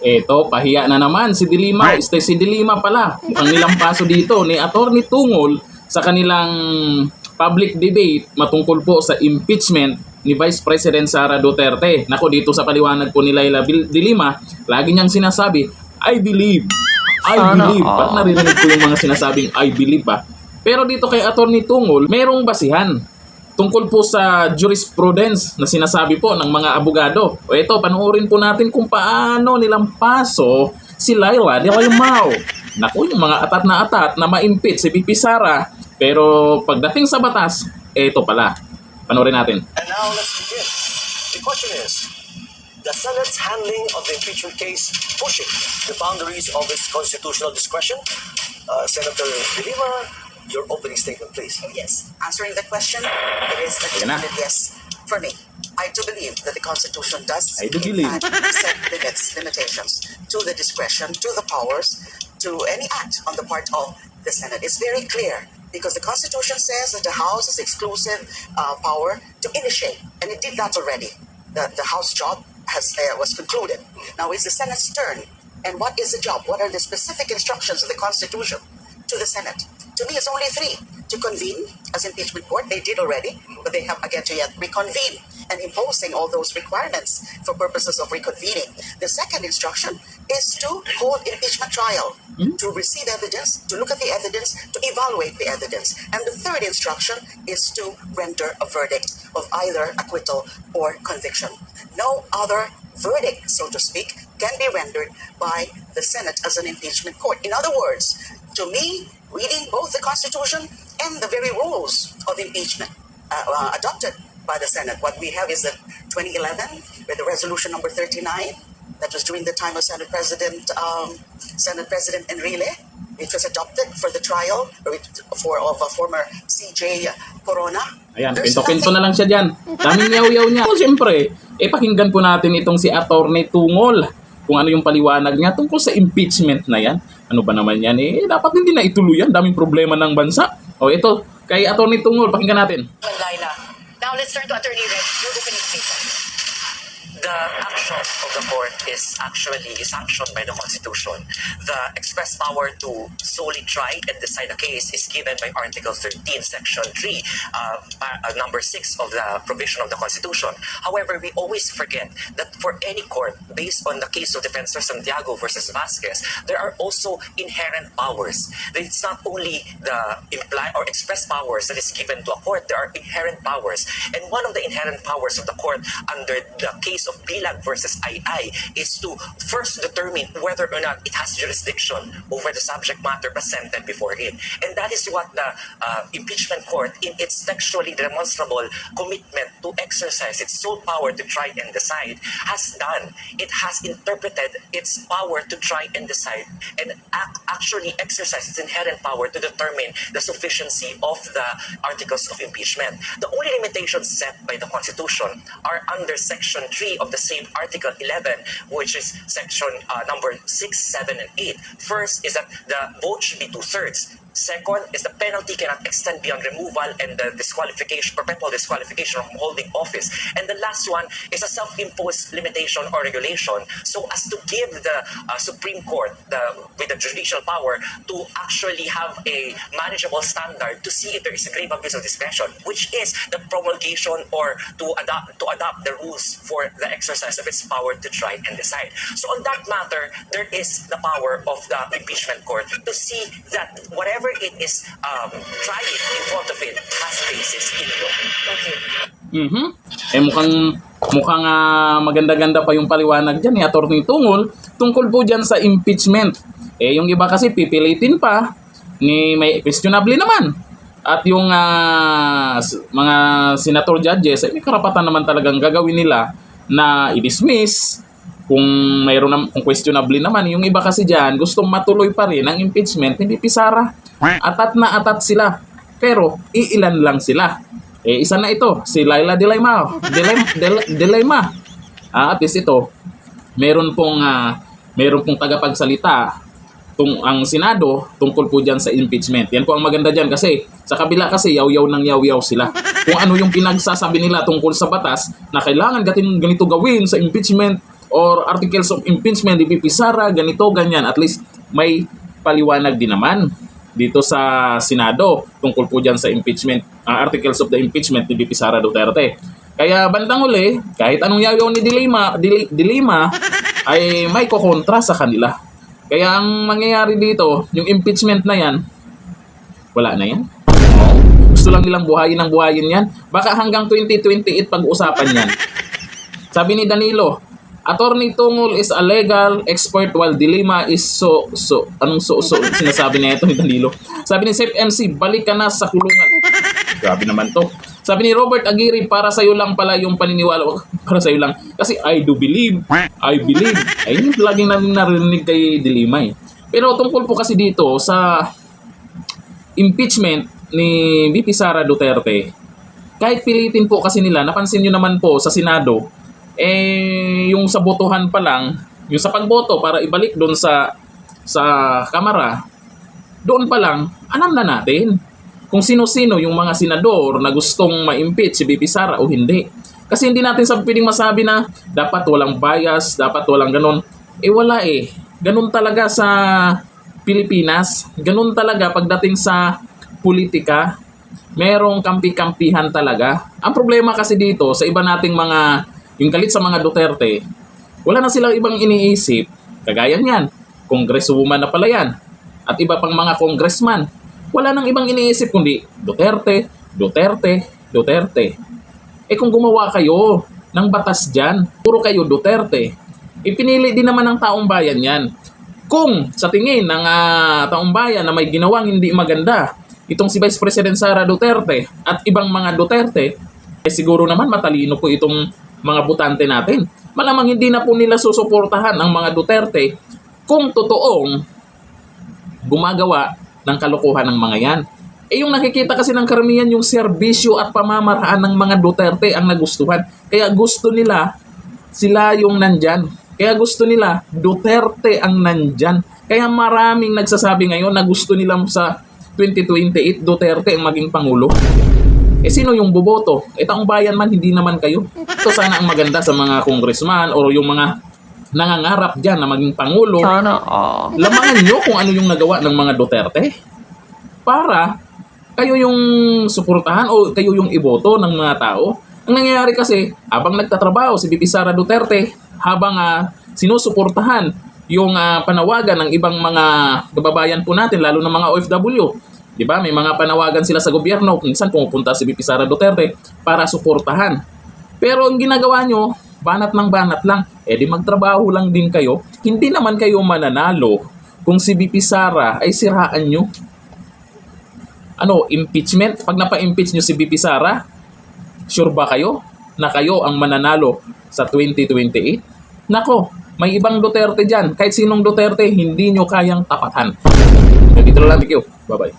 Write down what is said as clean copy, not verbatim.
Eto, pahiya na naman si Dilima. Si Dilima pala. Ang nilampaso dito ni Atty. Tungol sa kanilang public debate matungkol po sa impeachment ni Vice President Sara Duterte. Nako, dito sa paliwanag po ni Laila Dilima, lagi niyang sinasabi, I believe. I believe. Ba't narinig ko yung mga sinasabing I believe ba? Pero dito kay Atty. Tungol, merong basihan tungkol po sa jurisprudence na sinasabi po ng mga abogado. O ito, panuorin po natin kung paano nilampaso si Laila Dilima. Naku, yung mga atat na ma-impeach si VP Sara. Pero pagdating sa batas, ito pala. Panuorin natin. And now let's begin. The question is, the Senate's handling of the impeachment case pushing the boundaries of its constitutional discretion? Senator Dilima, your opening statement, please. Yes. Answering the question, it is a Ayan na. definite yes for me. I do believe that the Constitution does I do in believe. fact set limitations to the discretion, to the powers, to any act on the part of the Senate. It's very clear because the Constitution says that the House has exclusive power to initiate, and it did that already. The House job was concluded. Now it's the Senate's turn. And what is the job? What are the specific instructions of the Constitution to the Senate? To me, it's only three. To convene as impeachment court, they did already, but they have again to yet reconvene and imposing all those requirements for purposes of reconvening. The second instruction is to hold impeachment trial, to receive evidence, to look at the evidence, to evaluate the evidence. And the third instruction is to render a verdict of either acquittal or conviction. No other verdict, so to speak, can be rendered by the Senate as an impeachment court. In other words, to me, reading both the Constitution and the very rules of impeachment adopted by the Senate, what we have is that 2011, with the resolution number 39, that was during the time of Senate President Enrile, which was adopted for the trial of former CJ Corona. Ayan, pinto-pinto na lang siya dyan. Daming yaw-yaw niya. O siyempre, pakinggan po natin itong si Atty. Tungol. Kung ano yung paliwanag niya tungkol sa impeachment na yan. Ano ba naman yan? Dapat hindi na ituloy yan. Daming problema ng bansa. O ito, kay Atty. Tungol, pakinggan natin. Laila. Now let's turn to Attorney Red. Your opening statement. The action of the court is actually sanctioned by the Constitution. The express power to solely try and decide a case is given by Article 13, Section 3, number 6 of the provision of the Constitution. However, we always forget that for any court, based on the case of Defensor Santiago versus Vasquez, there are also inherent powers. It's not only the implied or express powers that is given to a court, there are inherent powers. And one of the inherent powers of the court under the case of Bilag versus II is to first determine whether or not it has jurisdiction over the subject matter presented before it. And that is what the impeachment court, in its textually demonstrable commitment to exercise its sole power to try and decide, has done. It has interpreted its power to try and decide and actually exercise its inherent power to determine the sufficiency of the articles of impeachment. The only limitations set by the Constitution are under Section 3 of the same Article 11, which is Section number 6, 7, and 8. First is that the vote should be 2/3. Second is the penalty cannot extend beyond removal and the disqualification, perpetual disqualification from holding office. And the last one is a self-imposed limitation or regulation so as to give the Supreme Court, with the judicial power, to actually have a manageable standard to see if there is a grave abuse of discretion, which is the promulgation or to adopt the rules for the exercise of its power to try and decide. So on that matter, there is the power of the impeachment court to see that whatever it is trying in front of it has basis in law. Okay. Mukhang maganda-ganda pa yung paliwanag dyan ni Atty. Tungol tungkol po dyan sa impeachment. Yung iba kasi pipilitin pa ni may questionable naman. At yung mga senator judges, may karapatan naman talagang gagawin nila na i-dismiss kung mayroon kung questionable naman. Yung iba kasi dyan, gustong matuloy pa rin ang impeachment, hindi Sara. Atat na atat sila. Pero, iilan lang sila. Isa na ito, si Laila Dilima. At least ito, meron pong tagapagsalita ang Senado tungkol po dyan sa impeachment. Yan po ang maganda dyan kasi sa kabila kasi yaw-yaw ng yaw-yaw sila. Kung ano yung pinagsasabi nila tungkol sa batas na kailangan ganito gawin sa impeachment, or articles of impeachment ni VP Sara, ganito, ganyan. At least may paliwanag din naman dito sa Senado tungkol po dyan sa impeachment, articles of the impeachment ni VP Sara Duterte. Kaya bandang uli, kahit anong yayaw ni Dilima ay may kukontra sa kanila. Kaya ang mangyayari dito, yung impeachment na yan, wala na yan. Gusto lang nilang buhayin ng buhayin yan. Baka hanggang 2028 pag-usapan yan. Sabi ni Danilo, Attorney Tungol is a legal expert while Dilima is anong sinasabi niya ito ni Danilo? Sabi ni Sep MC, balik ka na sa kulungan. Grabe naman to. Sabi ni Robert Aguirre, para sa'yo lang pala yung paniniwala. Para sa'yo lang. Kasi I do believe. I believe. Ay, hindi laging narinig kay Dilima eh. Pero tungkol po kasi dito sa impeachment ni VP Sara Duterte, kahit pilitin po kasi nila, napansin nyo naman po sa Senado, yung sa botohan pa lang, yung sa pagboto para ibalik doon sa Kamara, doon pa lang, alam na natin kung sino-sino yung mga senador na gustong ma-impeach si VP Sara o hindi. Kasi hindi natin pwedeng masabi na dapat walang bias, dapat walang ganon. Wala eh. Ganon talaga sa Pilipinas. Ganon talaga pagdating sa politika. Merong kampi-kampihan talaga. Ang problema kasi dito, sa iba nating mga, yung galit sa mga Duterte, wala na silang ibang iniisip. Kagaya niyan, congresswoman na pala yan. At iba pang mga congressman. Wala nang ibang iniisip kundi Duterte, Duterte, Duterte. Kung gumawa kayo ng batas dyan, puro kayo Duterte, ipinili din naman ng taong bayan yan. Kung sa tingin ng taong bayan na may ginawang hindi maganda, itong si Vice President Sara Duterte at ibang mga Duterte, siguro naman matalino po itong mga butante natin. Malamang hindi na po nila susuportahan ang mga Duterte kung totoong gumagawa ng kalokohan ng mga yan. Yung nakikita kasi ng karamihan yung serbisyo at pamamaraan ng mga Duterte ang nagustuhan. Kaya gusto nila sila yung nandyan. Kaya gusto nila Duterte ang nandyan. Kaya maraming nagsasabi ngayon na gusto nila sa 2028 Duterte ang maging Pangulo. Sino yung boboto? Taong bayan man, hindi naman kayo. Ito sana ang maganda sa mga congressman o yung mga nangangarap dyan na maging Pangulo. Lamangan nyo kung ano yung nagawa ng mga Duterte para kayo yung suportahan o kayo yung iboto ng mga tao. Ang nangyayari kasi, habang nagtatrabaho si VP Sara Duterte, habang sinusuportahan yung panawagan ng ibang mga kababayan po natin, lalo na mga OFW, di ba? May mga panawagan sila sa gobyerno, minsan pumupunta si VP Sara Duterte para suportahan. Pero ang ginagawa nyo, banat ng banat lang, di magtrabaho lang din kayo. Hindi naman kayo mananalo kung si VP Sara ay siraan nyo. Impeachment? Pag napa-impeach nyo si VP Sara, sure ba kayo na kayo ang mananalo sa 2028? Nako, may ibang Duterte dyan. Kahit sinong Duterte, hindi nyo kayang tapatan. Dito lang, thank you. Bye-bye.